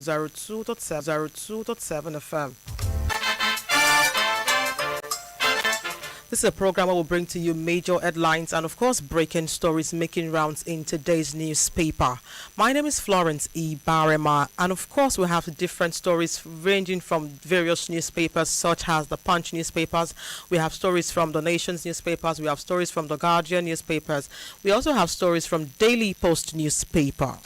02.7 FM. This is a program that will bring to you major headlines and, of course, breaking stories making rounds in today's newspaper. My name is Florence Ibhareman, and, of course, we have different stories ranging from various newspapers, such as the Punch newspapers. We have stories from the Nation's newspapers. We have stories from the Guardian newspapers. We also have stories from Daily Post newspaper.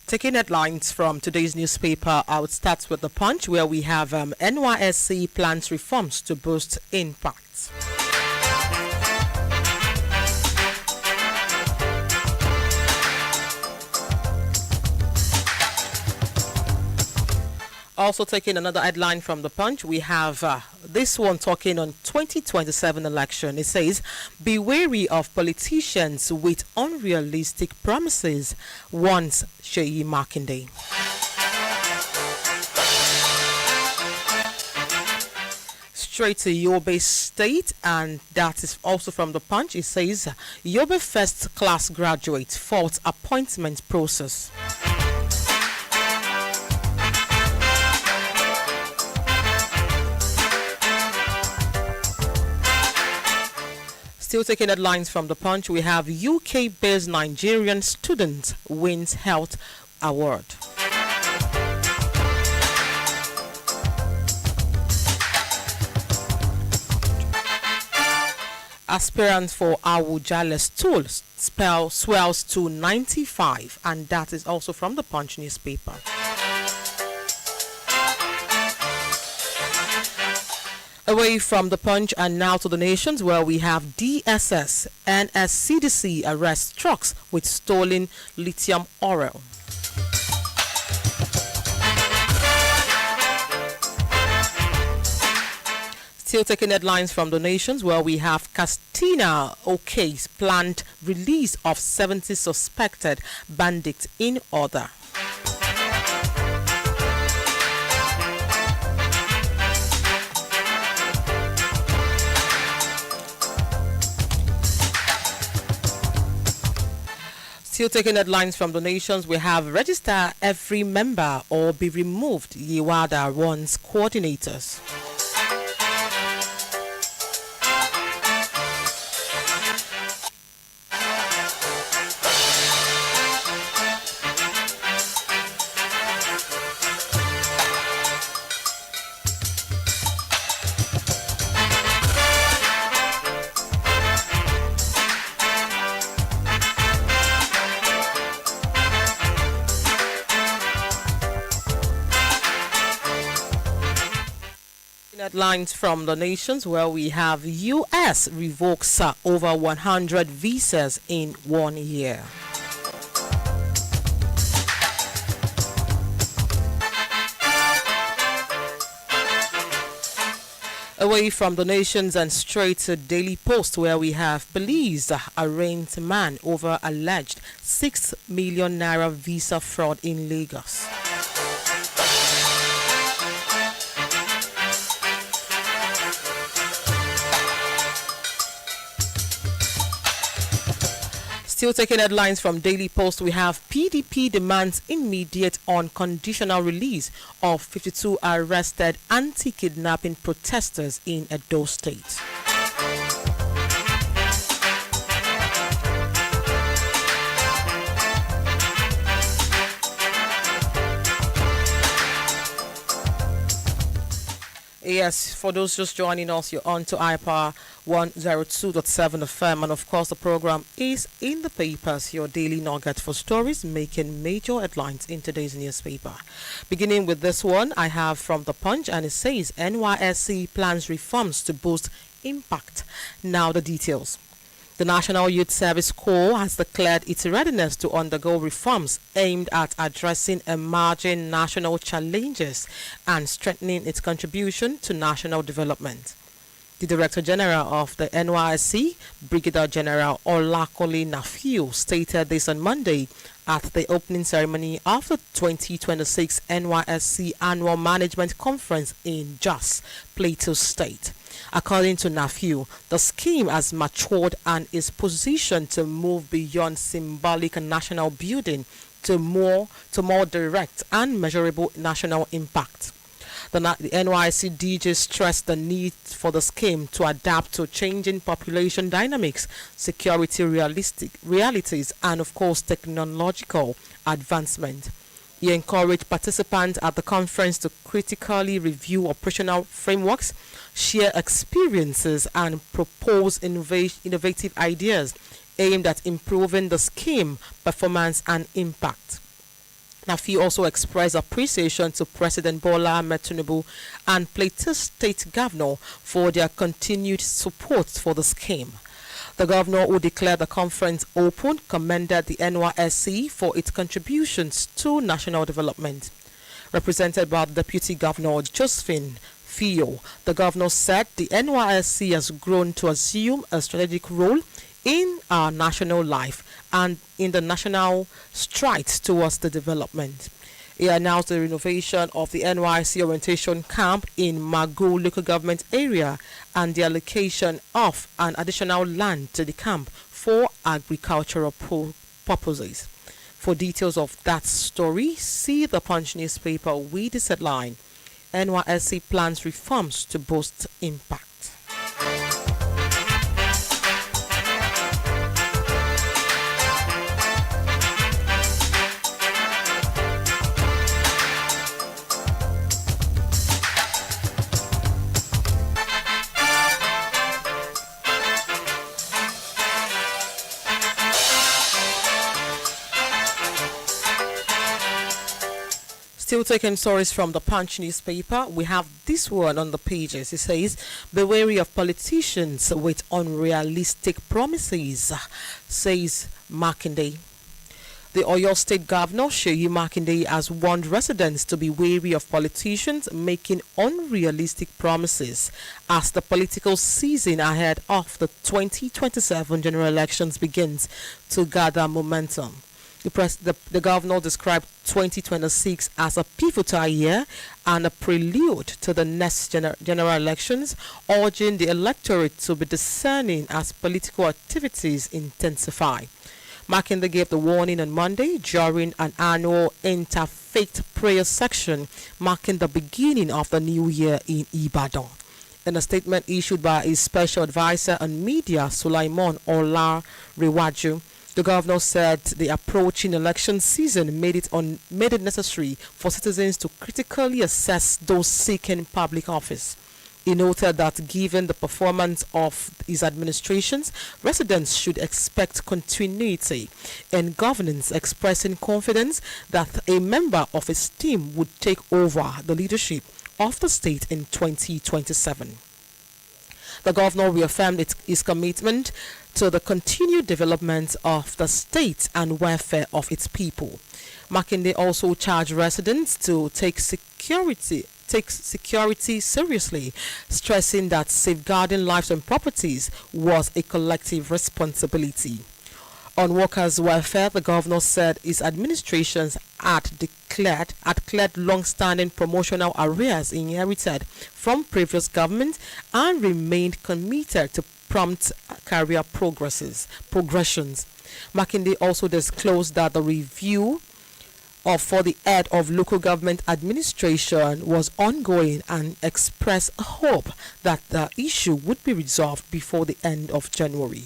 Taking headlines from today's newspaper, I would start with the Punch, where we have NYSC plans reforms to boost impact. Also taking another headline from the Punch, we have this one talking on 2027 election. It says, "Be wary of politicians with unrealistic promises," warns Seyi Makinde. Straight to Yobe State, and that is also from the Punch. It says, "Yobe first class graduate fault appointment process." Still taking headlines from the Punch, we have UK-based Nigerian student wins health award. Aspirant for Awujale stool swells to 95, and that is also from the Punch newspaper. Away from the Punch and now to the Nations, where we have DSS and SCDC arrest trucks with stolen lithium oil. Still taking headlines from the Nations, where we have Castina Ok's planned release of 70 suspected bandits in order. Still taking headlines from the Nations, we have register every member or be removed, Yiwada warns coordinators. Headlines from the Nations, where we have US revokes over 100 visas in 1 year. Away from the Nations and straight to Daily Post, where we have police arraigned man over alleged 6 million naira visa fraud in Lagos. Still taking headlines from Daily Post, we have PDP demands immediate unconditional release of 52 arrested anti-kidnapping protesters in Edo State. Yes, for those just joining us, you're on to iPower 102.7 FM, and of course the program is in the papers, your daily nugget for stories making major headlines in today's newspaper. Beginning with this one, I have from the Punch, and it says NYSC plans reforms to boost impact. Now the details. The National Youth Service Corps has declared its readiness to undergo reforms aimed at addressing emerging national challenges and strengthening its contribution to national development. The Director General of the NYSC, Brigadier General Olakole Nafiu, stated this on Monday at the opening ceremony of the 2026 NYSC Annual Management Conference in Jos, Plateau State. According to Nafiu, the scheme has matured and is positioned to move beyond symbolic national building to more direct and measurable national impact. The NYC DJ stressed the need for the scheme to adapt to changing population dynamics, security realities, and of course technological advancement. He encouraged participants at the conference to critically review operational frameworks, share experiences, and propose innovative ideas aimed at improving the scheme performance and impact. Nafi also expressed appreciation to President Bola Ahmed Tinubu and Plateau State Governor for their continued support for the scheme. The governor, who declared the conference open, commended the NYSC for its contributions to national development. Represented by Deputy Governor Josephine Fio, the governor said the NYSC has grown to assume a strategic role in our national life and in the national strides towards the development. He announced the renovation of the NYC orientation camp in Mago local government area and the allocation of an additional land to the camp for agricultural purposes. For details of that story, see the Punch newspaper with this headline: NYSC plans reforms to boost impact. Still taking stories from the Punch newspaper, we have this one on the pages. It says, "Be wary of politicians with unrealistic promises," says Makinde. The Oyo State Governor, Seyi Makinde, has warned residents to be wary of politicians making unrealistic promises as the political season ahead of the 2027 general elections begins to gather momentum. The governor described 2026 as a pivotal year and a prelude to the next general elections, urging the electorate to be discerning as political activities intensify. Makinde gave the warning on Monday during an annual interfaith prayer section marking the beginning of the new year in Ibadan. In a statement issued by his special advisor on media, Sulaiman Olarewaju, the governor said the approaching election season made it necessary for citizens to critically assess those seeking public office. He noted that given the performance of his administrations, residents should expect continuity in governance, expressing confidence that a member of his team would take over the leadership of the state in 2027. The governor reaffirmed his commitment to the continued development of the state and welfare of its people. Makinde also charged residents to take security seriously, stressing that safeguarding lives and properties was a collective responsibility. On workers' welfare, the governor said his administrations had cleared long-standing promotional arrears inherited from previous governments and remained committed to prompt career progressions. Makinde also disclosed that the review for the head of local government administration was ongoing and expressed hope that the issue would be resolved before the end of January.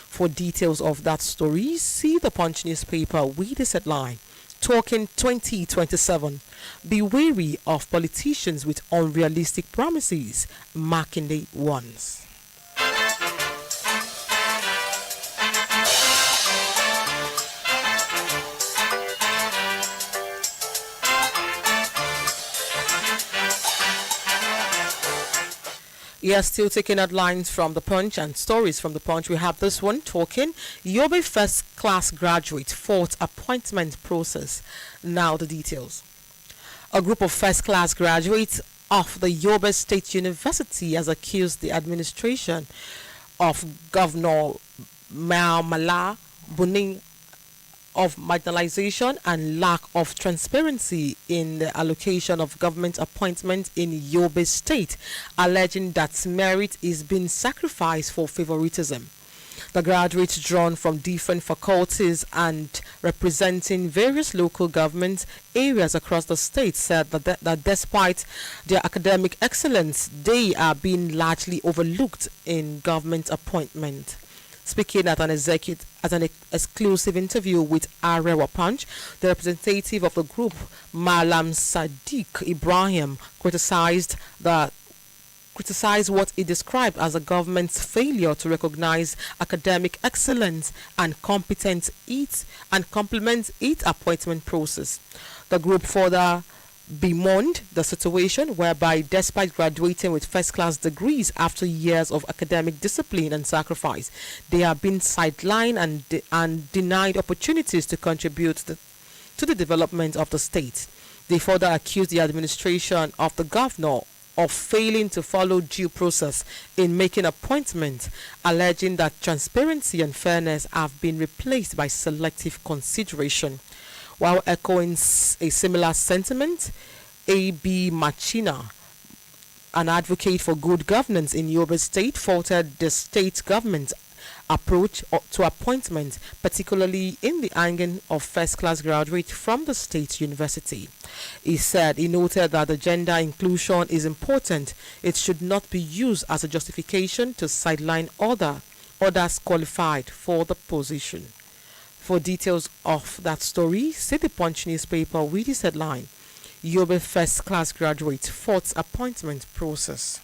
For details of that story, see the Punch newspaper with this headline: Talking 2027. Be wary of politicians with unrealistic promises, Makinde warns. Yes, still taking headlines from the Punch and stories from the Punch. We have this one talking Yobe first class graduate fought appointment process. Now the details. A group of first class graduates of the Yobe State University has accused the administration of Governor Mala Buning of marginalization and lack of transparency in the allocation of government appointments in Yobe State, alleging that merit is being sacrificed for favoritism. The graduates drawn from different faculties and representing various local government areas across the state said that despite their academic excellence, they are being largely overlooked in government appointment. Speaking at an exclusive interview with Arewa Punch, the representative of the group, Malam Sadiq Ibrahim, criticized what he described as the government's failure to recognize academic excellence and complement its appointment process. The group further bemoaned the situation whereby, despite graduating with first-class degrees after years of academic discipline and sacrifice, they are being sidelined and denied opportunities to contribute to the development of the state. They further accused the administration of the governor of failing to follow due process in making appointments, alleging that transparency and fairness have been replaced by selective consideration. While echoing a similar sentiment, A.B. Machina, an advocate for good governance in Yobe State, faulted the state government's approach to appointment, particularly in the angle of first-class graduates from the state university. He noted that the gender inclusion is important. It should not be used as a justification to sideline others qualified for the position. For details of that story, see the Punch newspaper with this headline: Yobe first-class graduate fourth appointment process.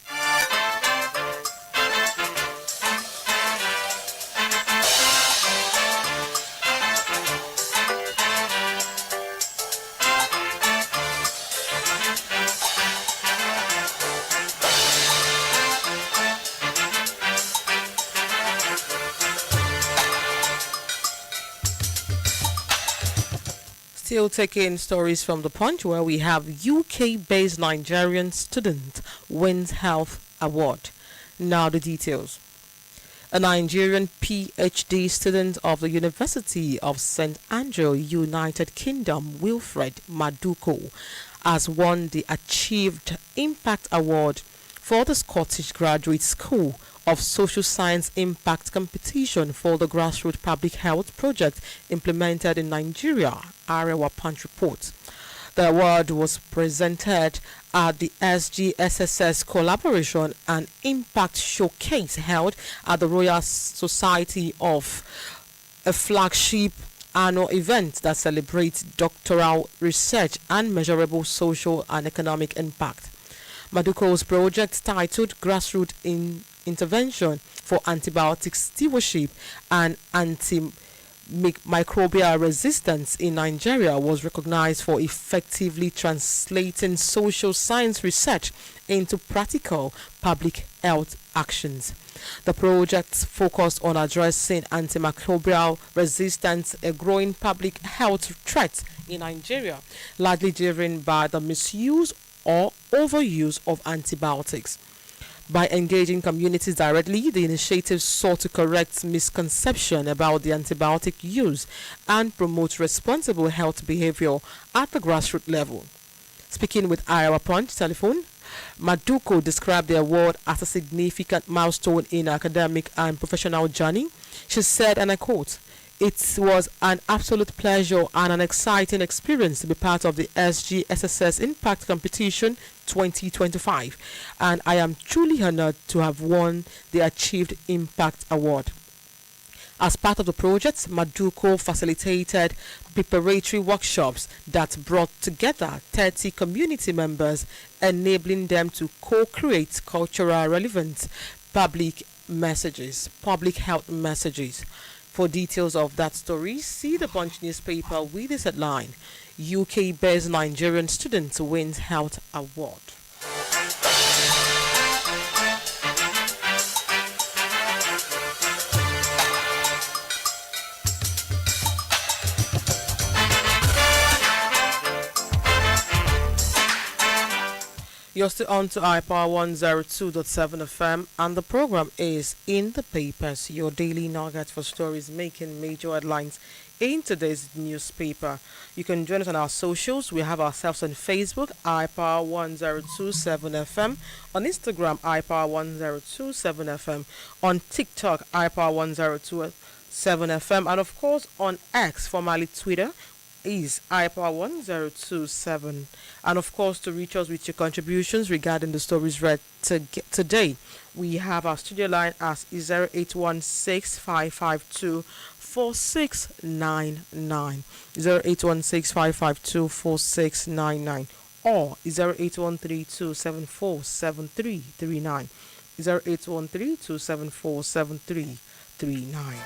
Still taking stories from the Punch, where we have UK-based Nigerian student wins health award. Now the details. A Nigerian PhD student of the University of St. Andrew, United Kingdom, Wilfred Maduko, has won the Achieved Impact Award for the Scottish Graduate School of Social Science Impact Competition for the grassroots public health project implemented in Nigeria, Arewa Punch reports. The award was presented at the SGSSS Collaboration and Impact Showcase held at the Royal Society of, a flagship annual event that celebrates doctoral research and measurable social and economic impact. Maduko's project, titled Grassroots Intervention for Antibiotic Stewardship and Antimicrobial Resistance in Nigeria, was recognized for effectively translating social science research into practical public health actions. The project focused on addressing antimicrobial resistance, a growing public health threat in Nigeria, largely driven by the misuse or overuse of antibiotics. By engaging communities directly, the initiative sought to correct misconception about the antibiotic use and promote responsible health behavior at the grassroots level. Speaking with Iowa Punch telephone, Maduko described the award as a significant milestone in her academic and professional journey. She said, and I quote, "It was an absolute pleasure and an exciting experience to be part of the SGSSS Impact Competition 2025, and I am truly honored to have won the Achieved Impact Award." As part of the project, Maduko facilitated preparatory workshops that brought together 30 community members, enabling them to co-create cultural relevant public health messages. For details of that story, see the Punch newspaper with this headline: UK-based Nigerian student wins health award. You're still on to iPower 102.7 FM, and the program is In the Papers, your daily nugget for stories making major headlines in today's newspaper. You can join us on our socials. We have ourselves on Facebook, iPower1027FM, on Instagram, iPower1027FM, on TikTok, iPower1027FM, and of course on X, formerly Twitter, is iPower1027. And of course, to reach us with your contributions regarding the stories read today, we have our studio line as 0816 552 4699, 0816 552 4699, or 0813 274 7339, 0813 274 7339.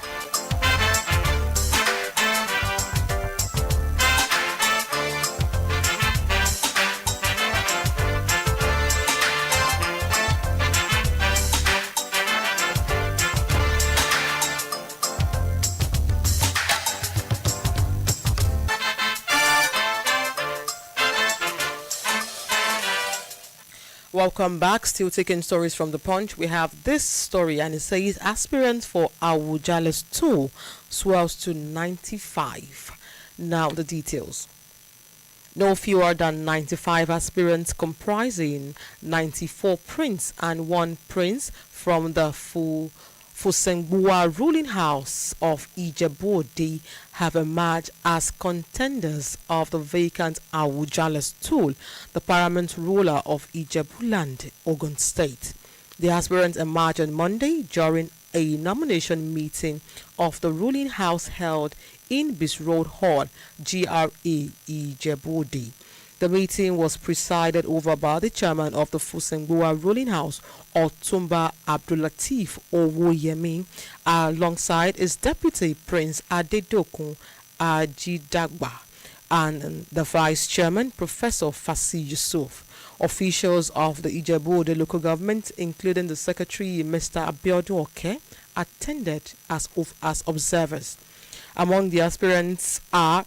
Welcome back. Still taking stories from the Punch. We have this story, and it says aspirants for Awujale's 2 swells to 95. Now the details. No fewer than 95 aspirants comprising 94 prince and 1 prince from the Fusengbua ruling house of Ijebu-Ode have emerged as contenders of the vacant Awujale's stool, the paramount ruler of Ijebuland, Ogun State. The aspirants emerged on Monday during a nomination meeting of the ruling house held in Bis Road Hall, GRA, Ijebu-Ode. The meeting was presided over by the chairman of the Fusengbua ruling house, Otumba Abdulateef Owoyemi, alongside his deputy Prince Adedokun Ajidagba and the vice chairman, Professor Fasi Yusuf. Officials of the Ijebu-Ode local government, including the secretary, Mr. Abiodun Oke, attended as observers. Among the aspirants are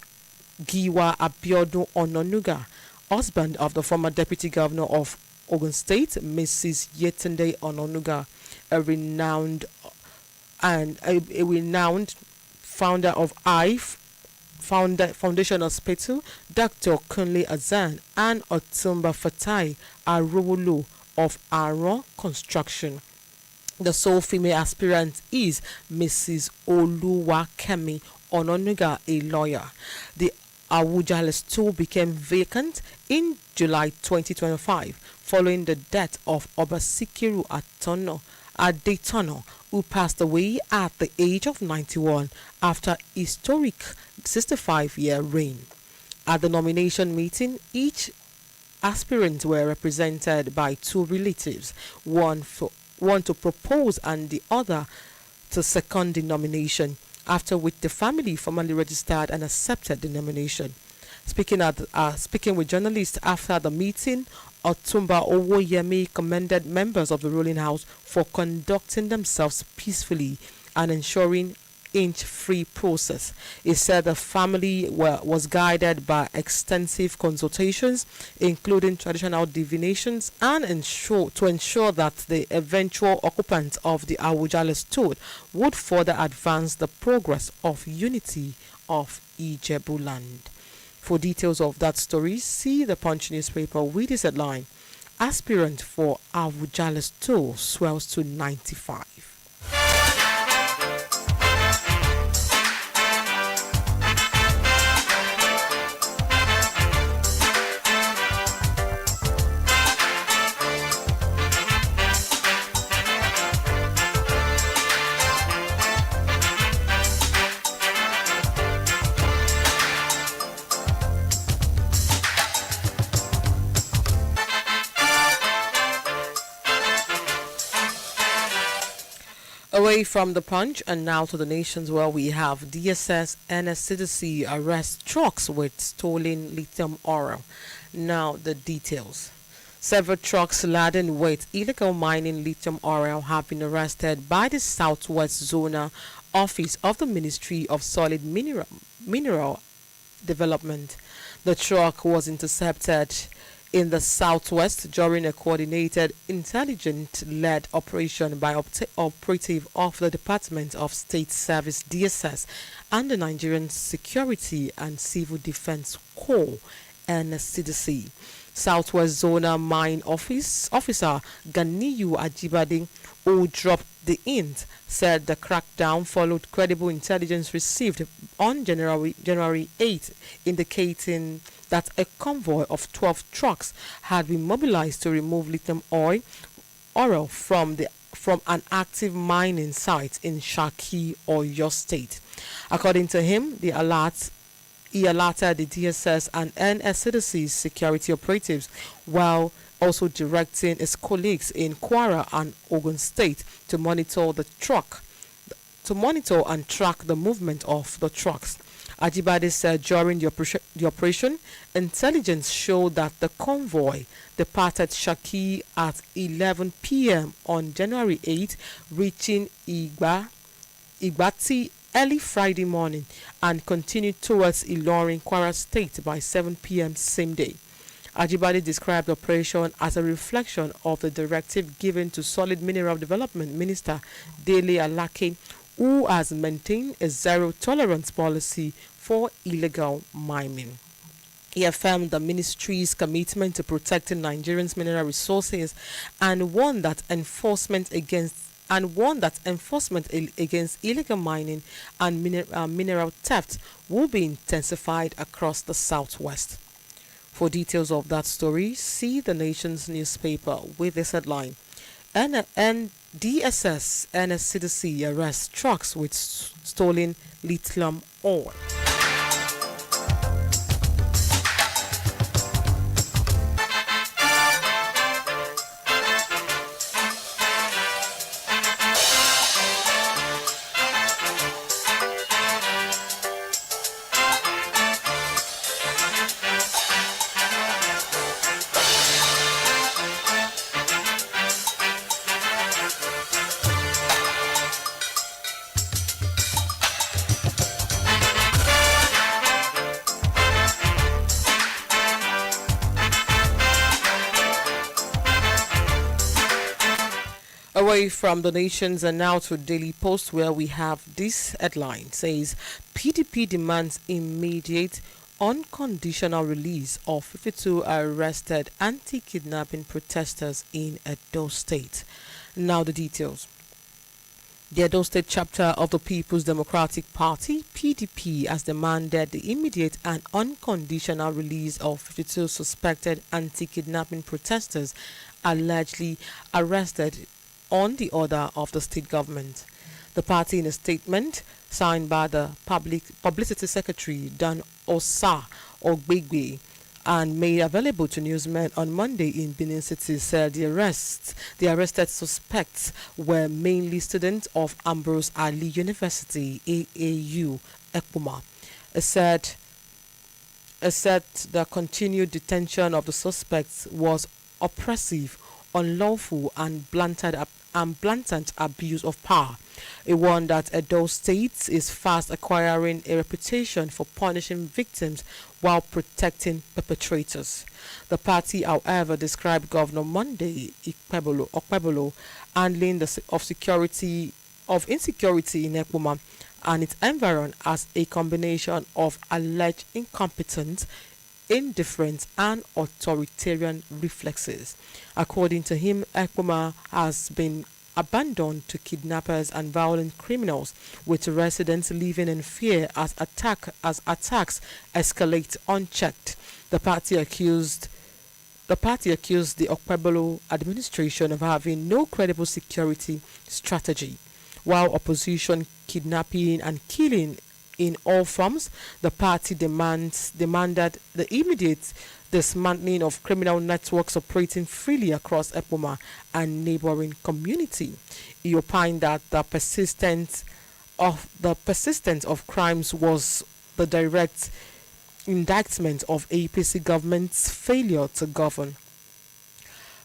Giwa Abiodun Ononuga, husband of the former deputy governor of Ogun State, Mrs. Yetunde Ononuga, a renowned founder of Foundation Hospital, Dr. Kunle Azan, and Otumba Fatai Arowolo of Aron Construction. The sole female aspirant is Mrs. Oluwakemi Ononuga, a lawyer. The Awujale's stool became vacant in July 2025 following the death of Oba Sikiru Adetono, who passed away at the age of 91 after historic 65-year reign. At the nomination meeting, each aspirant were represented by 2 relatives, one to propose and the other to second the nomination, after which the family formally registered and accepted the nomination. Speaking with journalists after the meeting, Otumba Owoyemi commended members of the ruling house for conducting themselves peacefully and ensuring inch-free process. He said the family was guided by extensive consultations, including traditional divinations, and to ensure that the eventual occupant of the Awujale's stool would further advance the progress of unity of Ijebuland. For details of that story, see the Punch newspaper with this headline: aspirant for Awujale's stool swells to 95. Away from the Punch and now to the nations, where we have DSS and NSCDC arrest trucks with stolen lithium ore. Now the details. Several trucks laden with illegal mining lithium ore have been arrested by the Southwest Zonal Office of the Ministry of Solid Mineral Development. The truck was intercepted in the southwest during a coordinated intelligence-led operation by operative of the Department of State Service DSS and the Nigerian Security and Civil Defense Corps (NSCDC). Southwest Zonal Mine Officer Ganiyu Ajibade, who dropped the hint, said the crackdown followed credible intelligence received on January 8, indicating that a convoy of 12 trucks had been mobilized to remove lithium oil from an active mining site in Shaki, Oyo State. According to him, he alerted the DSS and NSCDC's security operatives while also directing his colleagues in Kwara and Ogun State to monitor and track the movement of the trucks. Ajibade said during the operation, intelligence showed that the convoy departed Shaki at 11 p.m. on January 8, reaching Igbati early Friday morning and continued towards Ilorin, Kwara State by 7 p.m. same day. Ajibade described the operation as a reflection of the directive given to Solid Mineral Development Minister Dele Alake, who has maintained a zero-tolerance policy for illegal mining. He affirmed the ministry's commitment to protecting Nigerians' mineral resources and warned that enforcement against illegal mining and mineral theft will be intensified across the southwest. For details of that story, see the Nation's newspaper with this headline: DSS NSCDC arrests trucks with stolen lithium ore. Away from the Nations and now to Daily Post, where we have this headline says PDP demands immediate unconditional release of 52 arrested anti-kidnapping protesters in Edo State. Now the details. The Edo State chapter of the People's Democratic Party, PDP, has demanded the immediate and unconditional release of 52 suspected anti-kidnapping protesters allegedly arrested on the order of the state government. The party, in a statement signed by the Publicity Secretary Dan Osa Ogbegbe and made available to newsmen on Monday in Benin City, said the arrested suspects were mainly students of Ambrose Ali University, AAU, Ekpoma. It said the continued detention of the suspects was oppressive, unlawful and blatant abuse of power. It warned that Edo State is fast acquiring a reputation for punishing victims while protecting perpetrators. The party, however, described Governor Monday Okpebolo handling of insecurity in Ekpoma and its environment as a combination of alleged incompetence, indifference and authoritarian reflexes. According to him, Ekpoma has been abandoned to kidnappers and violent criminals, with residents living in fear as attacks escalate unchecked. The party accused the Okpebolo administration of having no credible security strategy. While opposition kidnapping and killing in all forms, the party demanded the immediate dismantling of criminal networks operating freely across Ekpoma and neighboring community. He opined that the persistence of crimes was the direct indictment of APC government's failure to govern.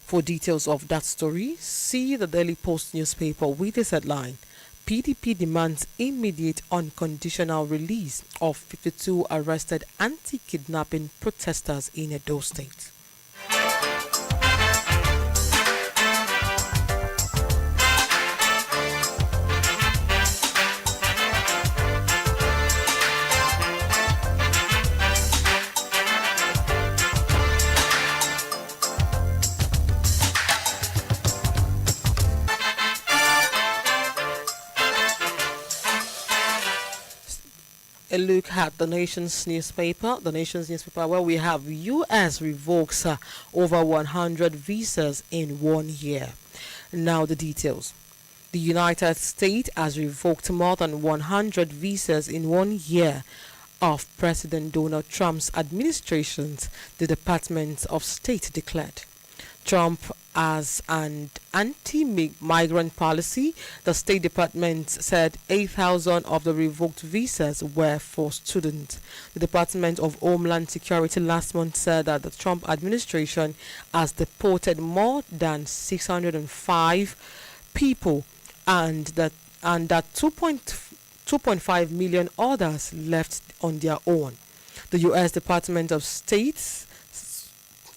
For details of that story, see the Daily Post newspaper with this headline: PDP demands immediate unconditional release of 52 arrested anti-kidnapping protesters in Edo State. a look at the nation's newspaper. Where we have U.S. revokes over 100 visas in 1 year. Now the details. The United States has revoked more than 100 visas in 1 year of President Donald Trump's administration, the Department of State declared. Trump has an anti-migrant policy. The State Department said 8,000 of the revoked visas were for students. The Department of Homeland Security last month said that the Trump administration has deported more than 605 people and that 2.5 million others left on their own. The U.S. Department of State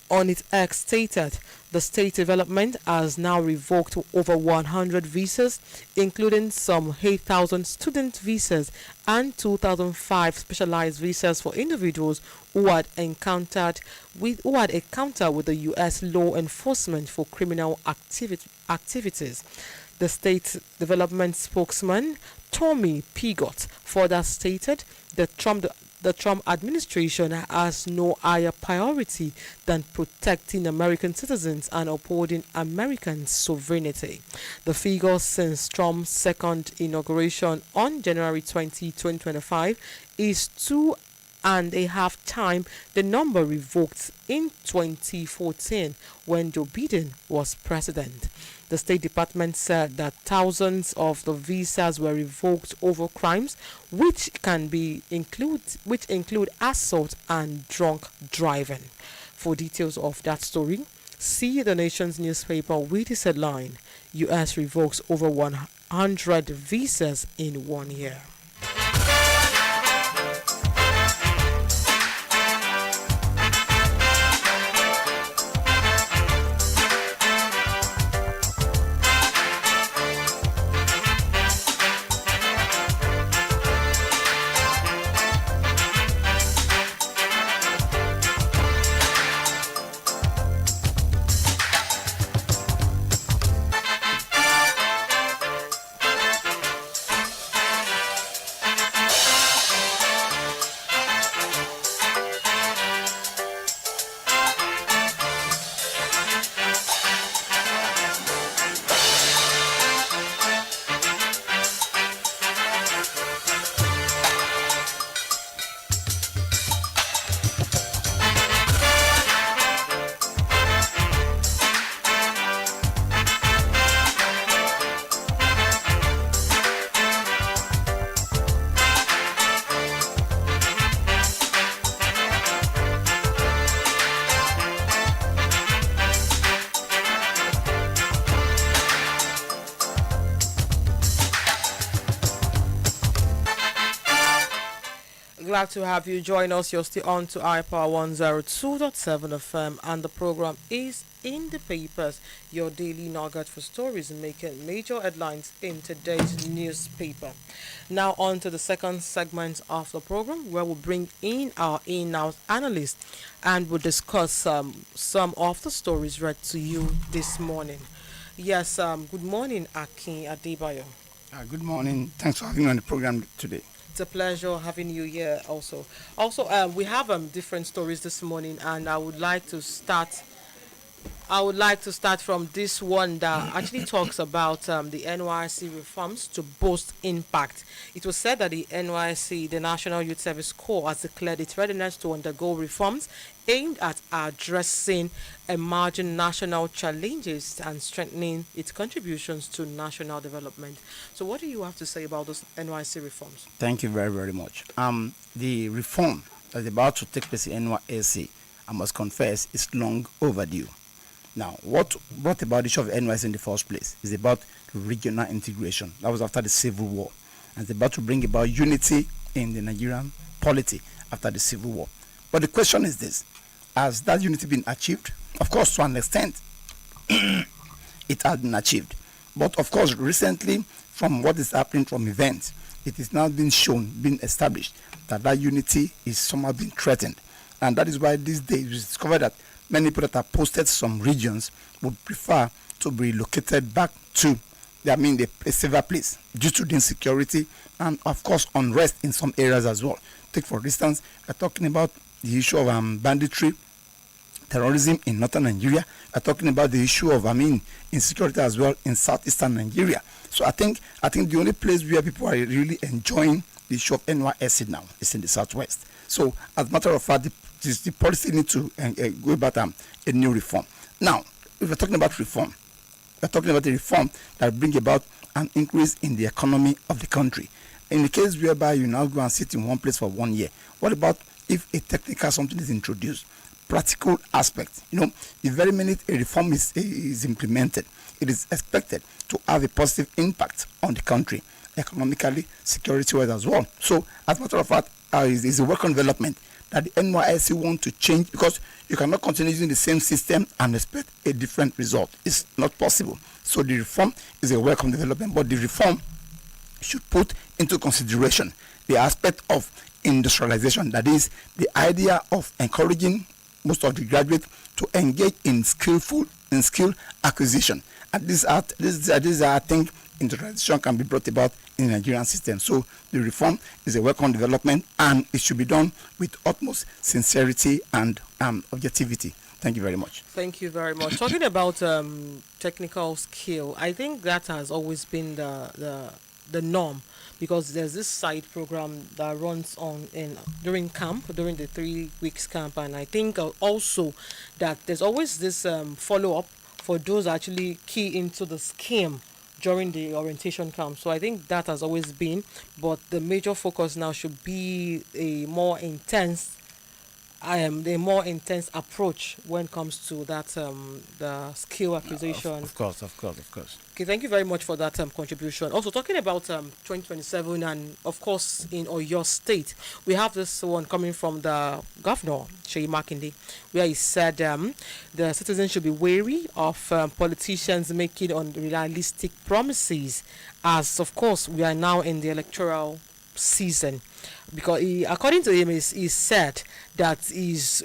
on its X stated the state development has now revoked over 100 visas, including some 8,000 student visas and 2,005 specialized visas for individuals who had encounter with the U.S. law enforcement for criminal activities. The state development spokesman Tommy Pigott further stated that the Trump administration has no higher priority than protecting American citizens and upholding American sovereignty. The figure since Trump's second inauguration on January 20, 2025 is 2.5 times the number revoked in 2014 when Joe Biden was president. The State Department said that thousands of the visas were revoked over crimes which include assault and drunk driving. For details of that story, see the nation's newspaper with this headline: U.S. revokes over 100 visas in 1 year. Glad to have you join us. You're still on to iPower 102.7 FM, and the program is In the Papers, your daily nugget for stories making major headlines in today's newspaper. Now on to the second segment of the program, where we'll bring in our in-house analyst and we'll discuss some of the stories read to you this morning. Yes, good morning, Akin Adebayo. Good morning. Thanks for having me on the program today. It's a pleasure having you here also. We have different stories this morning, and I would like to start from this one that actually talks about the NYSC reforms to boost impact. It was said that the NYSC, the National Youth Service Corps, has declared its readiness to undergo reforms aimed at addressing emerging national challenges and strengthening its contributions to national development. So what do you have to say about those NYSC reforms? Thank you very, very much. The reform that is about to take place in NYSC, I must confess, is long overdue. Now, what brought about the issue of NYSC in the first place is about regional integration. That was after the Civil War. And it's about to bring about unity in the Nigerian polity after the Civil War. But the question is this: has that unity been achieved? Of course, to an extent, it has been achieved. But of course, recently, from what is happening from events, it is now being shown, being established, that unity is somehow being threatened. And that is why these days we discovered that many people that have posted some regions would prefer to be relocated back to a safer place due to the insecurity and of course unrest in some areas as well. Take for instance, we're talking about the issue of banditry, terrorism in northern Nigeria. We're talking about the issue of insecurity as well in southeastern Nigeria. So I think the only place where people are really enjoying the issue of NYSC now is in the southwest. So as a matter of fact, the policy need to go about a new reform. Now, if we're talking about reform, we're talking about a reform that bring about an increase in the economy of the country. In the case whereby you now go and sit in one place for 1 year, what about if a technical something is introduced? Practical aspect. The very minute a reform is implemented, it is expected to have a positive impact on the country, economically, security-wise as well. So, as a matter of fact, is a welcome development that the NYSC want to change, because you cannot continue using the same system and expect a different result. It's not possible. So the reform is a welcome development, but the reform should put into consideration the aspect of industrialization, that is the idea of encouraging most of the graduates to engage in skill acquisition. And this I think industrialization can be brought about in the Nigerian system. So the reform is a welcome development, and it should be done with utmost sincerity and objectivity. Thank you very much. Thank you very much. Talking about technical skill, I think that has always been the norm, because there's this side program that runs during the 3 weeks camp, and I think also that there's always this follow up for those actually key into the scheme during the orientation camp. So I think that has always been, but the major focus now should be a more intense approach when it comes to that the skill acquisition. Of course. Okay, thank you very much for that contribution. Also, talking about 2027, and of course in Oyo State, we have this one coming from the governor, Sheyi Makinde, where he said the citizens should be wary of politicians making unrealistic promises, as of course we are now in the electoral season. Because according to him, he said that he's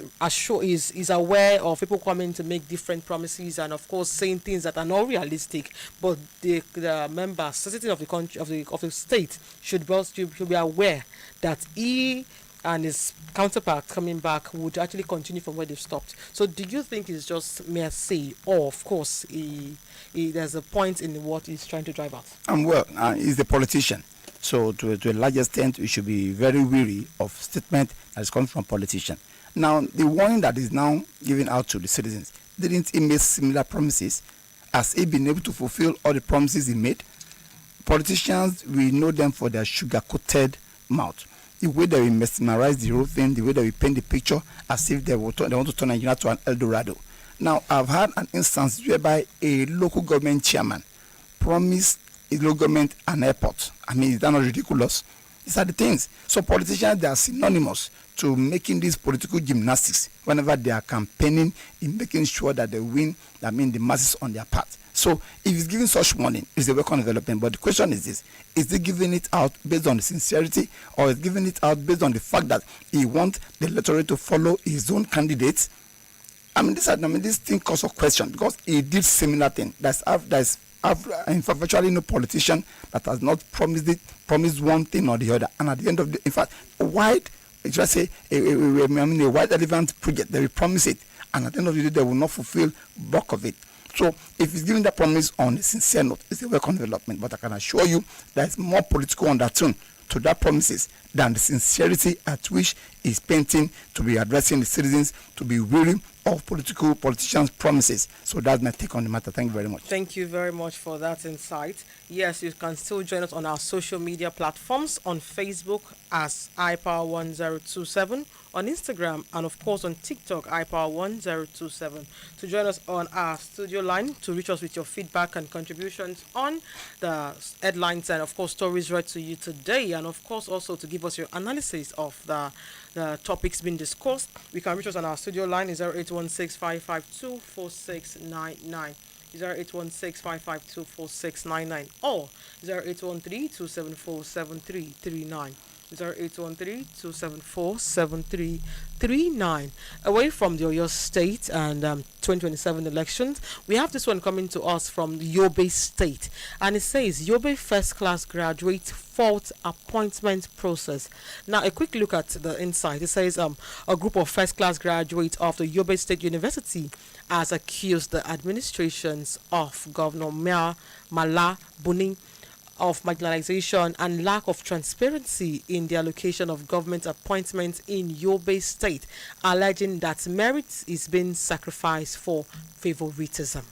aware of people coming to make different promises and of course saying things that are not realistic. But the members, citizens of the country, of the state, should be aware that he and his counterpart coming back would actually continue from where they've stopped. So do you think it's just mere say, or of course there's a point in what he's trying to drive at? He's a politician. So to a large extent, we should be very wary of statement that is coming from politicians. Now, the warning that is now given out to the citizens, didn't he make similar promises? Has he been able to fulfill all the promises he made? Politicians, we know them for their sugar-coated mouth. The way they will mesmerize the whole thing, the way they will paint the picture as if they want to turn Nigeria to an El Dorado. Now, I've had an instance whereby a local government chairman promised a local government an airport. I mean, is that not ridiculous? These are the things. So politicians, they are synonymous to making these political gymnastics whenever they are campaigning in making sure that they win, the masses on their part. So if he's giving such warning, it's a welcome development. But the question is this: is he giving it out based on the sincerity, or is he giving it out based on the fact that he wants the electorate to follow his own candidates? This thing causes a question, because he did similar thing. In fact, virtually no politician that has not promised one thing or the other, and at the end of the, in fact, a wide relevant project, they will promise it, and at the end of the day, they will not fulfill bulk of it. So, if he's giving that promise on a sincere note, it's a welcome development. But I can assure you, there is more political undertone to that promises than the sincerity at which he's painting to be addressing the citizens to be wary of politicians' promises. So that's my take on the matter. Thank you very much. Thank you very much for that insight. Yes, you can still join us on our social media platforms, on Facebook as iPower1027, on Instagram, and of course on TikTok, iPower1027. To join us on our studio line, to reach us with your feedback and contributions on the headlines and of course stories read to you today, and of course also to give us your analysis of the topics being discussed. We can reach us on our studio line is 0816-552-4699, 0816-552-4699, or 0813-274-7339, 0813-274-7339. Away from the Oyo State and 2027 elections, we have this one coming to us from Yobe State. And it says, Yobe first class graduate fault appointment process. Now, a quick look at the inside. It says a group of first class graduates of the Yobe State University has accused the administrations of Governor Mala Buni of marginalization and lack of transparency in the allocation of government appointments in Yobe State, alleging that merit is being sacrificed for favoritism.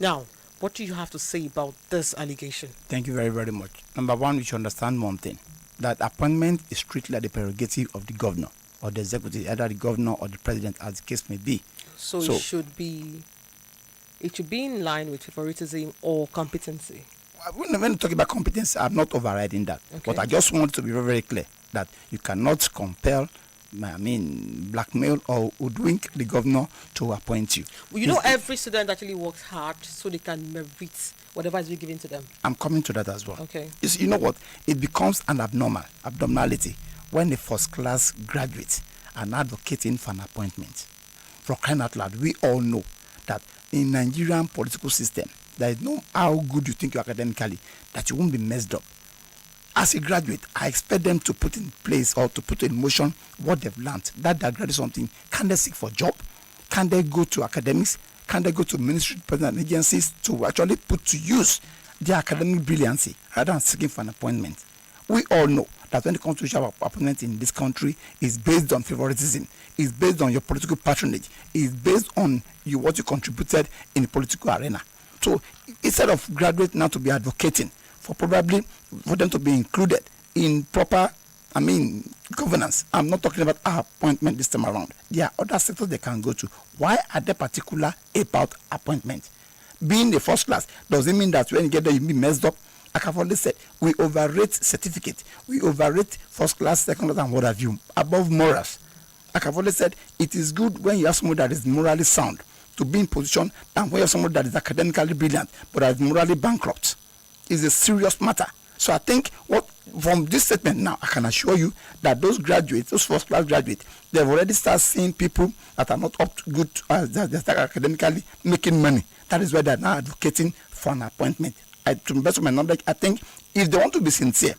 Now, what do you have to say about this allegation? Thank you very, very much. Number one, we should understand one thing, that appointment is strictly the prerogative of the governor or the executive, either the governor or the president, as the case may be. So it should be in line with favoritism or competency. When we talk about competence, I'm not overriding that. Okay. But I just want to be very, very clear that you cannot compel, blackmail or hoodwink the governor to appoint you. Well, you know, every student actually works hard so they can merit whatever is being given to them. I'm coming to that as well. Okay. You know what? It becomes an abnormality when a first class graduate are advocating for an appointment. For crying out loud, we all know that in Nigerian political system, there is no how good you think you are academically that you won't be messed up. As a graduate, I expect them to put in place or to put in motion what they've learned. That they graduate something. Can they seek for a job? Can they go to academics? Can they go to ministry president agencies to actually put to use their academic brilliancy rather than seeking for an appointment? We all know that when it comes to issue of appointment in this country, is based on favoritism, is based on your political patronage, is based on what you contributed in the political arena. So instead of graduates now to be advocating for them to be included in proper, governance, I'm not talking about our appointment this time around. There are other sectors they can go to. Why are they particular about appointment? Being the first class doesn't mean that when you get there you be messed up. Like I've already said, we overrate certificate, we overrate first class, second class, and what have you, above morals. Like I've already said, it is good when you have someone that is morally sound to be in position than when you have someone that is academically brilliant but that is morally bankrupt. It's a serious matter. So I think from this statement now, I can assure you that those graduates, those first class graduates, they've already started seeing people that are not up to good, they start academically making money. That is why they're now advocating for an appointment. To the best of my knowledge, I think if they want to be sincere,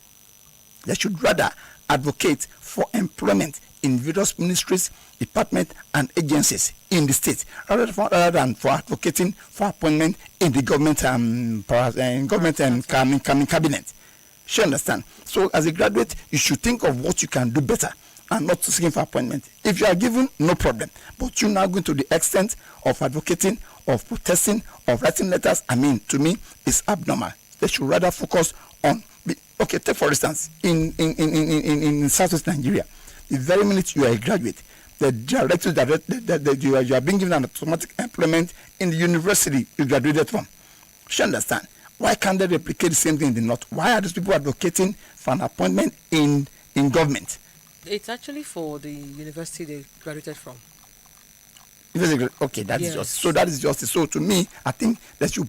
they should rather advocate for employment in various ministries, departments, and agencies in the state, rather than for advocating for appointment in the government cabinet. You understand? So as a graduate, you should think of what you can do better and not seeking for appointment. If you are given, no problem. But you're now going to the extent of advocating, of protesting, of writing letters, to me, it's abnormal. They should rather focus on, take for instance, in Southwest Nigeria, the very minute you are a graduate, the director that you are being given an automatic employment in the university you graduated from. You understand? Why can't they replicate the same thing in the north? Why are these people advocating for an appointment in government? It's actually for the university they graduated from. Okay, that is justice. So that is justice. So to me, I think that you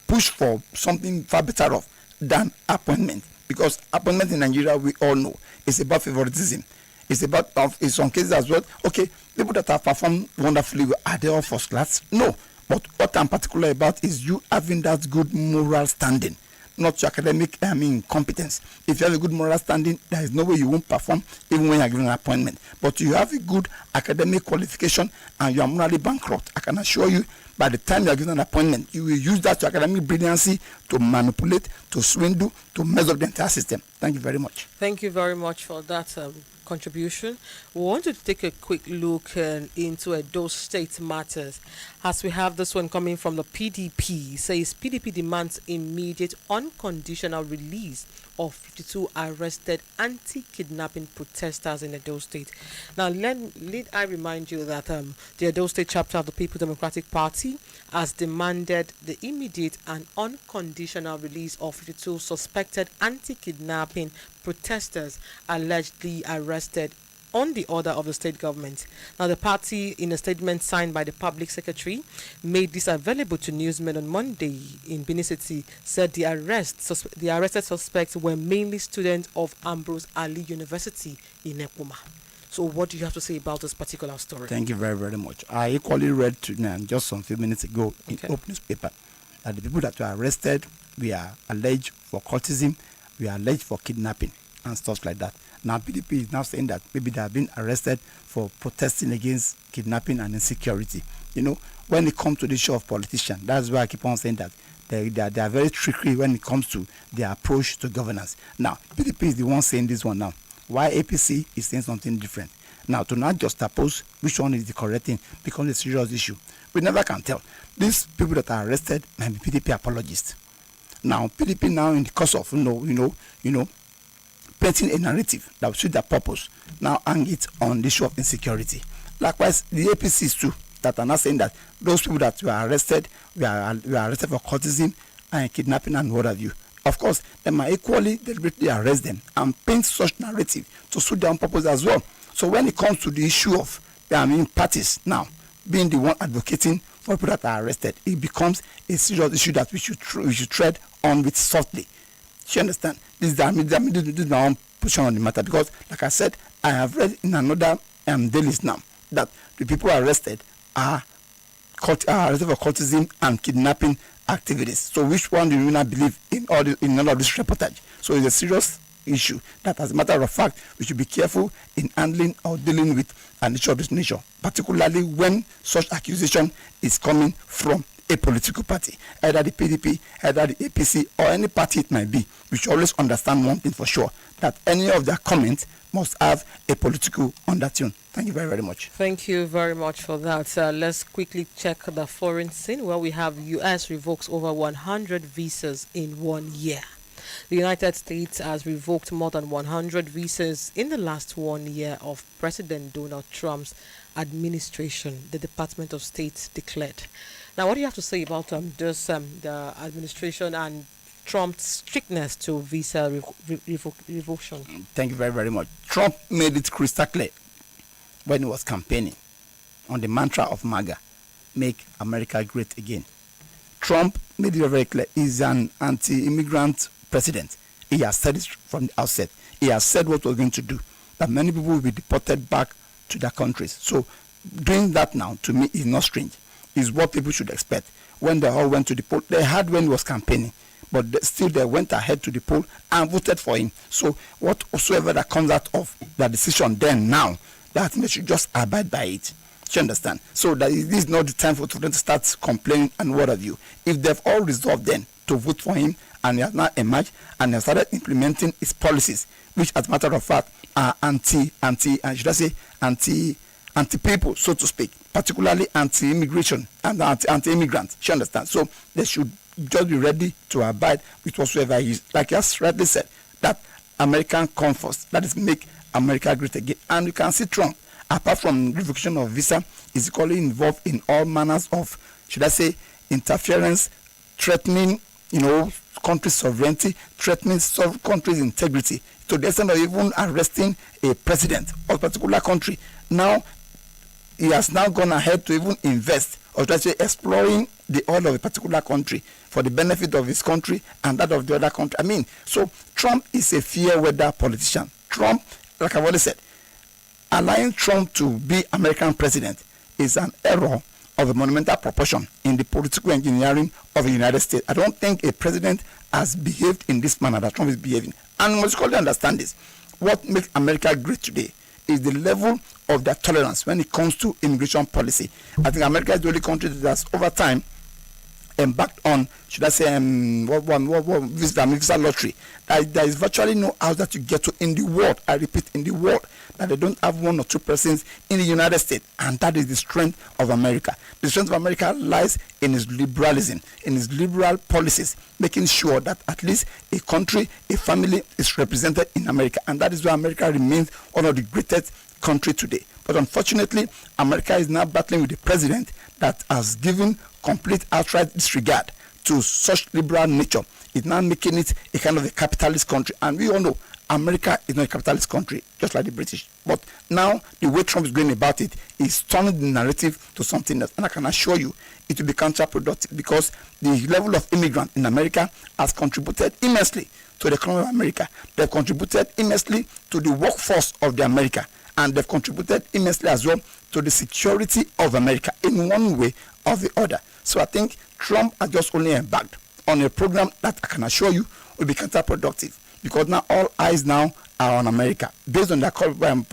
push for something far better off than appointment, because appointment in Nigeria, we all know, is about favoritism. It's about, in some cases as well, okay, people that have performed wonderfully, are they all first class? No. But what I'm particular about is you having that good moral standing, not your academic competence. If you have a good moral standing, there is no way you won't perform even when you're given an appointment. But you have a good academic qualification and you are morally bankrupt, I can assure you, by the time you are given an appointment, you will use that your academic brilliancy to manipulate, to swindle, to mess up the entire system. Thank you very much. Thank you very much for that contribution. We wanted to take a quick look into those state matters, as we have this one coming from the PDP. It says PDP demands immediate unconditional release of 52 arrested anti-kidnapping protesters in Edo State. Now, let I remind you that the Edo State chapter of the People Democratic Party has demanded the immediate and unconditional release of 52 suspected anti-kidnapping protesters allegedly arrested on the order of the state government. Now, the party, in a statement signed by the public secretary, made this available to newsmen on Monday in Benin City, said the arrested suspects were mainly students of Ambrose Ali University in Ekuma. So what do you have to say about this particular story? Thank you very, very much. I equally read just some few minutes ago in Open Newspaper that the people that were arrested were alleged for cultism, were alleged for kidnapping and stuff like that. Now PDP is now saying that maybe they have been arrested for protesting against kidnapping and insecurity. You know, when it comes to the issue of politicians, that's why I keep on saying that they are very tricky when it comes to their approach to governance. Now, PDP is the one saying this one now. Why APC is saying something different. Now, to not juxtapose which one is the correct thing becomes a serious issue. We never can tell. These people that are arrested might be PDP apologists. Now, PDP now in the course of painting a narrative that will suit their purpose, now hang it on the issue of insecurity. Likewise, the APCs too that are now saying that those people that were arrested were arrested for cultism and kidnapping and what have you. Of course, they might equally deliberately arrest them and paint such narrative to suit their own purpose as well. So when it comes to the issue of parties now being the one advocating for people that are arrested, it becomes a serious issue that we should tread on with softly. You understand? This is my own position on the matter because, like I said, I have read in another dailies now that the people arrested are arrested for cultism and kidnapping activities. So which one do you not believe in all of this reportage? So it's a serious issue that, as a matter of fact, we should be careful in handling or dealing with an issue of this nature, particularly when such accusation is coming from a political party, either the PDP, either the APC, or any party it might be. We should always understand one thing for sure, that any of their comments must have a political undertone. Thank you very, very much. Thank you very much for that. Let's quickly check the foreign scene where we have U.S. revokes over 100 visas in 1 year. The United States has revoked more than 100 visas in the last 1 year of President Donald Trump's administration, the Department of State declared. Now, what do you have to say about the administration and Trump's strictness to visa revocation? Thank you very, very much. Trump made it crystal clear when he was campaigning on the mantra of MAGA, make America great again. Trump made it very clear he's an anti-immigrant president. He has said it from the outset. He has said what we're going to do, that many people will be deported back to their countries. So doing that now, to me, is not strange. Is what people should expect. When they all went to the poll, they had when he was campaigning, but still they went ahead to the poll and voted for him. So whatsoever that comes out of that decision then now, that they should just abide by it. Do you understand? So that this is not the time for them to start complaining and what have you. If they've all resolved then to vote for him and he has now emerged and has started implementing his policies, which as a matter of fact are anti-people, so to speak, particularly anti-immigration and anti-immigrants. You understand? So they should just be ready to abide with whatsoever is, like you rightly said, that American comforts, that is make America great again. And you can see Trump, apart from revocation of visa, is equally involved in all manners of, interference, threatening, country sovereignty, threatening country's integrity, to the extent of even arresting a president of a particular country. Now, he has now gone ahead to even invest or exploring the oil of a particular country for the benefit of his country and that of the other country. So Trump is a fair weather politician. Trump, like I've already said, allowing Trump to be American president is an error of a monumental proportion in the political engineering of the United States. I don't think a president has behaved in this manner that Trump is behaving. And we must clearly understand this. What makes America great today is the level of their tolerance when it comes to immigration policy. I think America is the only country that has over time embarked on, visa lottery. There is virtually no house that you get to in the world, I repeat, in the world, that they don't have one or two persons in the United States. And that is the strength of America. The strength of America lies in its liberalism, in its liberal policies, making sure that at least a country, a family is represented in America. And that is why America remains one of the greatest countries today. But unfortunately, America is now battling with a president that has given complete outright disregard to such liberal nature. It's now making it a kind of a capitalist country. And we all know America is not a capitalist country, just like the British. But now, the way Trump is going about it is turning the narrative to something else. And I can assure you, it will be counterproductive because the level of immigrant in America has contributed immensely to the economy of America. They've contributed immensely to the workforce of the America. And they've contributed immensely as well to the security of America in one way or the other. So I think Trump has just only embarked on a program that I can assure you will be counterproductive, because now all eyes now are on America based on the economic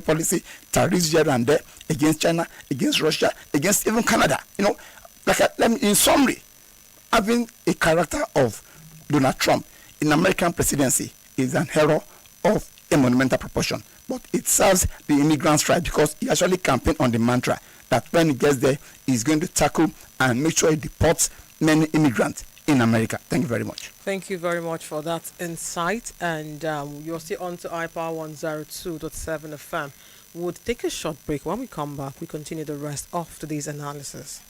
policy, tariffs here and there against China, against Russia, against even Canada. In summary, having a character of Donald Trump in American presidency is an error of a monumental proportion, but it serves the immigrants right, because he actually campaigned on the mantra that when he gets there, he's going to tackle and make sure he deports many immigrants in America. Thank you very much. Thank you very much for that insight. And you're still on to iPower 102.7 FM. We'll take a short break. When we come back, we continue the rest of today's analysis.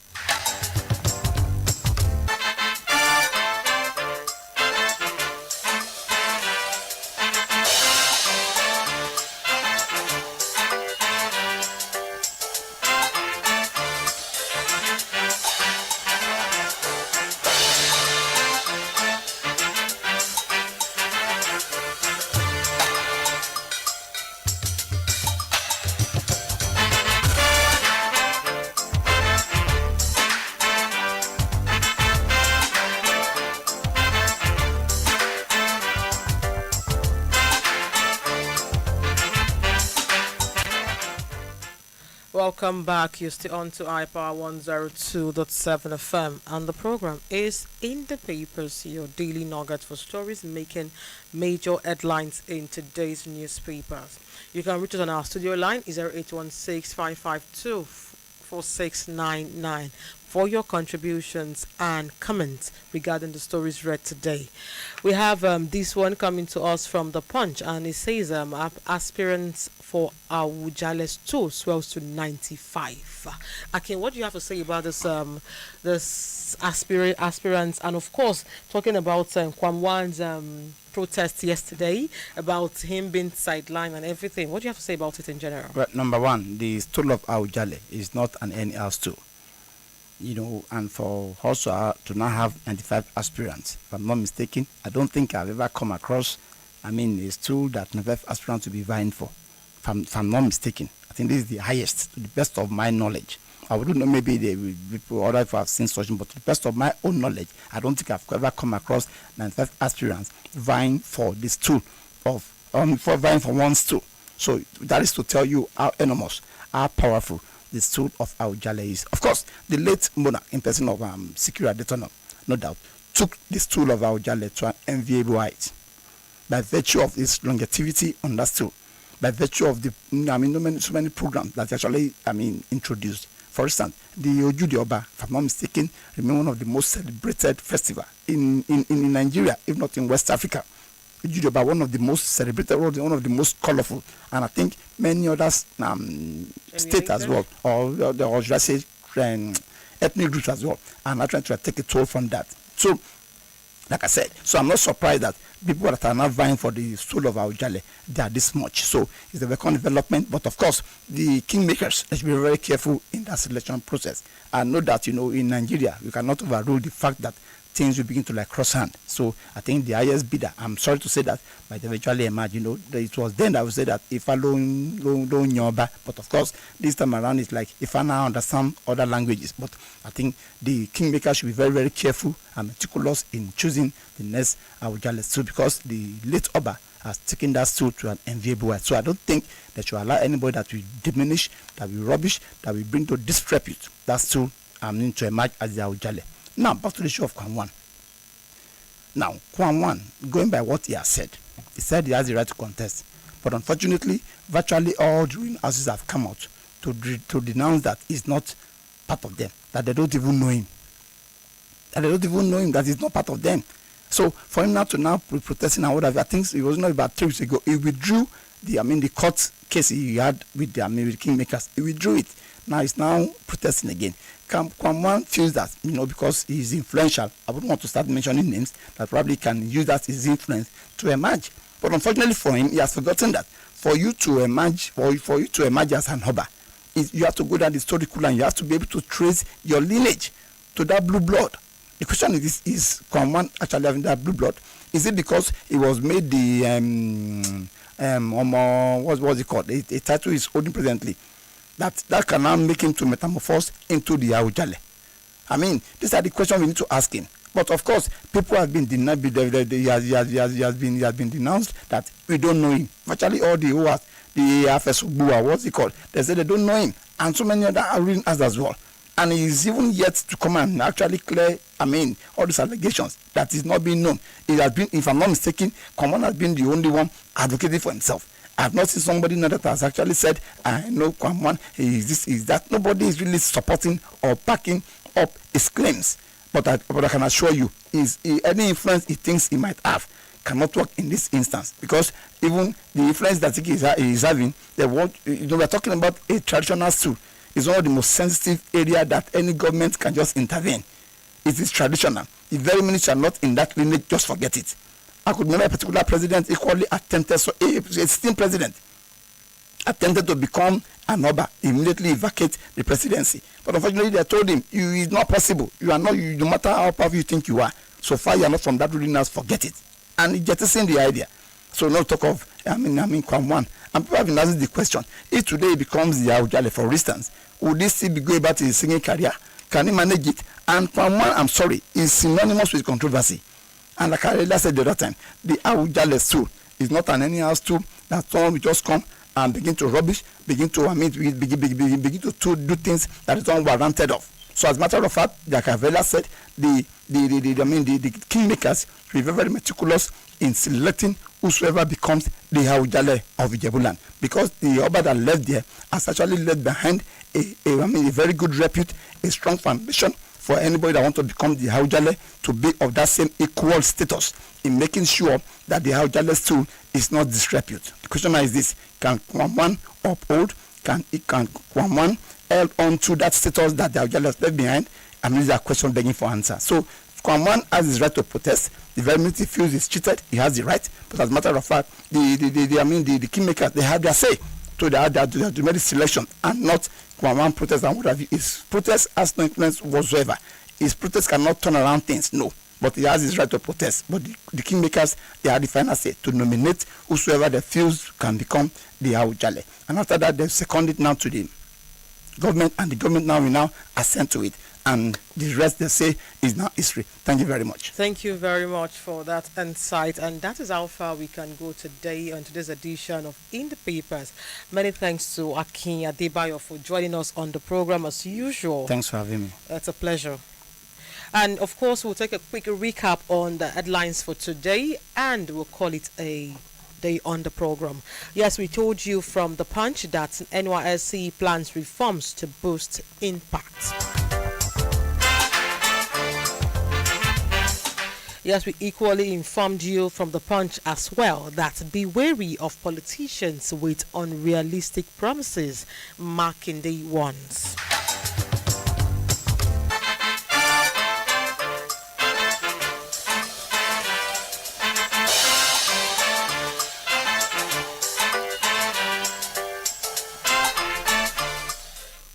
Welcome back. You're still on to iPower 102.7 FM, and the program is In the Papers, your daily nugget for stories making major headlines in today's newspapers. You can reach us on our studio line 0816-552-4699 for your contributions and comments regarding the stories read today. We have this one coming to us from The Punch, and it says aspirants for Awujale's tool swells to 95. Akin, what do you have to say about this aspirants, and of course talking about Kwamwan's protest yesterday, about him being sidelined and everything? What do you have to say about it in general? Well, number one, the stool of Awujale is not an anyhow stool. And for also to now have 95 aspirants, if I'm not mistaken, I don't think I've ever come across, a stool that 95 aspirants will be vying for. If I'm not mistaken, I think this is the highest, to the best of my knowledge. I wouldn't know, maybe they will be other if I've seen such, but to the best of my own knowledge, I don't think I've ever come across 95 aspirants vying for this stool vying for one stool. So that is to tell you how enormous, how powerful the stool of Awujale is. Of course, the late monarch, in person of Secure Adetona, no doubt, took the stool of Awujale to an enviable height by virtue of its longevity on that stool, by virtue of the so many programs that actually introduced. For instance, the Ojudi Oba, if I'm not mistaken, remain one of the most celebrated festival in Nigeria, if not in West Africa. Ojudi Oba, one of the most celebrated, one of the most colorful, and I think many others state as well, or should I say ethnic groups as well, and I'm trying to take a toll from that. So, like I said, so I'm not surprised that people that are now vying for the soul of Awujale, they are this much. So it's a welcome development, but of course, the kingmakers, they should be very careful in that selection process. And know that, in Nigeria, we cannot overrule the fact that things will begin to cross hand. So I think the highest bidder, I'm sorry to say that, might eventually emerge. It was then that I would say that if I don't nyoba, but of course this time around it's like if I now understand other languages. But I think the kingmaker should be very, very careful and meticulous in choosing the next Awujale stool, because the late Oba has taken that stool to an enviable height. So I don't think that you allow anybody that will diminish, that will rubbish, that will bring to disrepute that stool to emerge as the Awujale. Now, back to the issue of Kwamwan. Now, Kwamwan, going by what he has said, he said he has the right to contest. But unfortunately, virtually all the ruling houses have come out to denounce that he's not part of them, that they don't even know him. That he's not part of them. So, for him now to be protesting and whatever, I think it was not about 3 weeks ago, he withdrew the court case he had with the Kingmakers. He withdrew it. Now he's now protesting again. Kwamwan feels that, because he's influential, I wouldn't want to start mentioning names, that probably can use that his influence to emerge. But unfortunately for him, he has forgotten that for you to emerge, or for you to emerge as an Oba, you have to go down the historical line. You have to be able to trace your lineage to that blue blood. The question is Kwamwan actually having that blue blood? Is it because he was made the what's it called? A title he's holding presently, that can now make him to metamorphose into the Awujale? I mean, these are the questions we need to ask him. But of course, people have been denied. He has been denounced that we don't know him. Virtually all the FSBua, what's it called? They say they don't know him, and so many other are reading us as well. And he is even yet to come and actually clear, all these allegations that is not being known. It has been, if I'm not mistaken, Kwamwan has been the only one advocating for himself. I have not seen somebody now that has actually said, I know Kwamwan, is this, is that. Nobody is really supporting or backing up his claims. But I can assure you, any influence he thinks he might have cannot work in this instance, because even the influence that he is having, we're talking about a traditional stool. It's one of the most sensitive area that any government can just intervene. It is traditional. The very minute you are not in that lineage, just forget it. I could remember a particular president equally attempted, so a sitting president attempted to become an Oba, immediately vacate the presidency. But unfortunately, they told him, it's not possible. You are not, no matter how powerful you think you are, so far you are not from that ruling house, forget it. And he jettisoned the idea. So no talk of, Kwamwan. And people have been asking the question, if today he becomes the Awujale, for instance, would he still be going back to his singing career? Can he manage it? And Kwamwan, I'm sorry, is synonymous with controversy. And like I said the other time, the Awujale stool is not an anyhow stool that someone will just come and begin to rubbish, begin to begin to do things that is unwarranted of. So as a matter of fact, like Avela said, the kingmakers will be very meticulous in selecting whosoever becomes the Awujale of Ijebuland, because the Oba that left there has actually left behind a very good repute, a strong foundation for anybody that wants to become the Awujale to be of that same equal status in making sure that the Awujale stool is not disrepute. The question is this: can Kwamwan uphold? Can Kwamwan held on to that status that the Awujale has left behind? This is a question begging for answer. So Kwamwan has his right to protest. The very minute he feels he's cheated, he has the right. But as a matter of fact, the kingmakers, they have their say. So they have to make the selection, and not Kwamwan protest and what have you. His protest has no influence whatsoever. His protest cannot turn around things, no. But he has his right to protest. But the kingmakers, they have the final say to nominate whosoever they feel can become the Awujale. And after that, they second it now to the government, and the government now will assent to it. And the rest, they say, is now history. Thank you very much. Thank you very much for that insight. And that is how far we can go today on today's edition of In the Papers. Many thanks to Akin Adebayo for joining us on the program as usual. Thanks for having me. It's a pleasure. And of course, we'll take a quick recap on the headlines for today, and we'll call it a day on the program. Yes, we told you from the Punch that NYSC plans reforms to boost impact. Yes, we equally informed you from the Punch as well that be wary of politicians with unrealistic promises, marking the ones.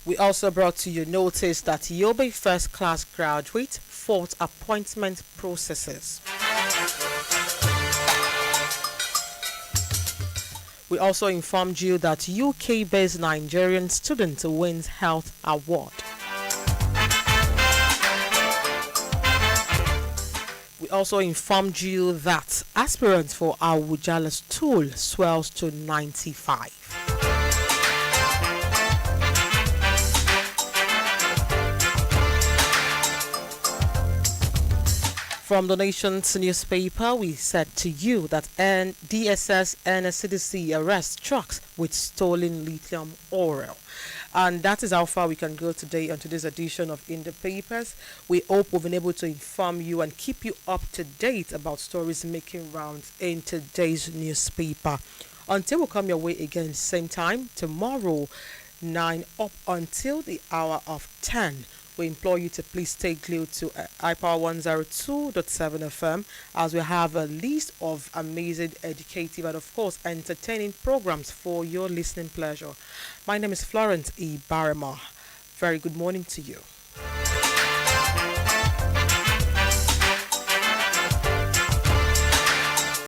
We also brought to your notice that Yobe First Class graduate fought appointment processes. We also informed you that UK-based Nigerian student wins health award. We also informed you that aspirants for Awujale stool swells to 95. From the nation's newspaper, we said to you that DSS and CDC arrest trucks with stolen lithium oil. And that is how far we can go today on today's edition of In the Papers. We hope we've been able to inform you and keep you up to date about stories making rounds in today's newspaper. Until we come your way again, same time tomorrow, 9 up until the hour of 10. We implore you to please stay glued to iPower 102.7 FM as we have a list of amazing, educative, and of course entertaining programs for your listening pleasure. My name is Florence Ibhareman. Very good morning to you.